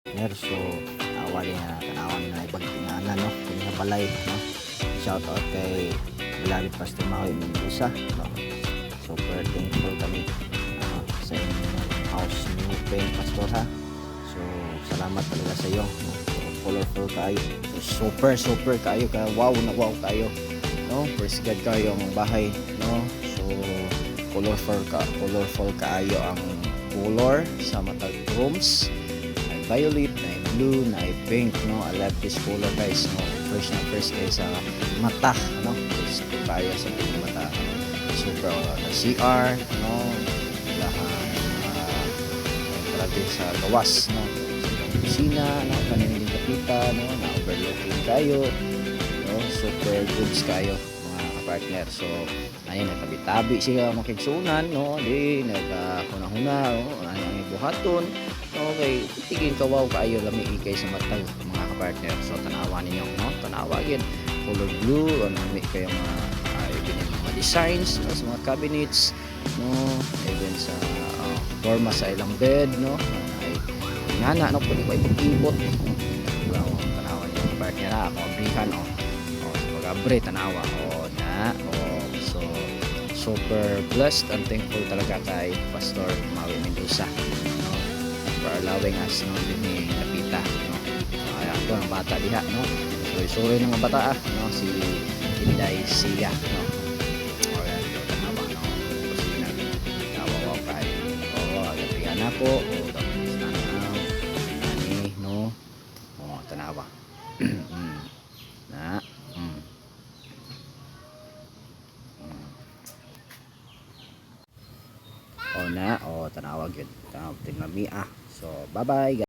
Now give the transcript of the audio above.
So awali na tanawan na ibang tinganan no kini nga balay no. Shout out kay Beloved Pastor Maui Mendoza no? Super thankful kami sa inyong house new paint pastor ha. So salamat talaga sa iyo no? So, colorful kayo, so, super kayo ka, wow na wow kayo no. Praise God kayo ang bahay no. So colorful kayo ang color sa matag rooms, ay violet, na blue, na pink no. I love this color guys no. First guys sa mata no. First kayo sa mata, super na CR no. Lahat grabe sa gawas no. Sa kusina no, kanilang kapita no, na overlooking kayo no. Super goods kayo mga partner. So ayun, nagtabi-tabi siya makigsunan no, di nagkahuna-huna no, ang buhaton. Okay, tigin kawaw kayo lami ikay sa matag mga kapartner. So tanawa ninyo no, tanawa gid color blue ano may kayo mga mga designs no, sa mga cabinets no, even sa forma sa ilang bed no, ay ngana no, pwede ba ipot no, tanawa niyo partner ha. Ako abrihan o pag-abre tanawa o na so super blessed and thankful talaga kay Pastor Maui Mendoza no, for allowing us no din napita no. Ay ako ang bata diha no, suri-suri ng mga bata no, si Inday Sia no. Alright, so tanawa no, kusina tawa kay agapihan ako tapos tanaw ani no tanawa na tanawa gyud tanaw tingnan mi so bye bye guys.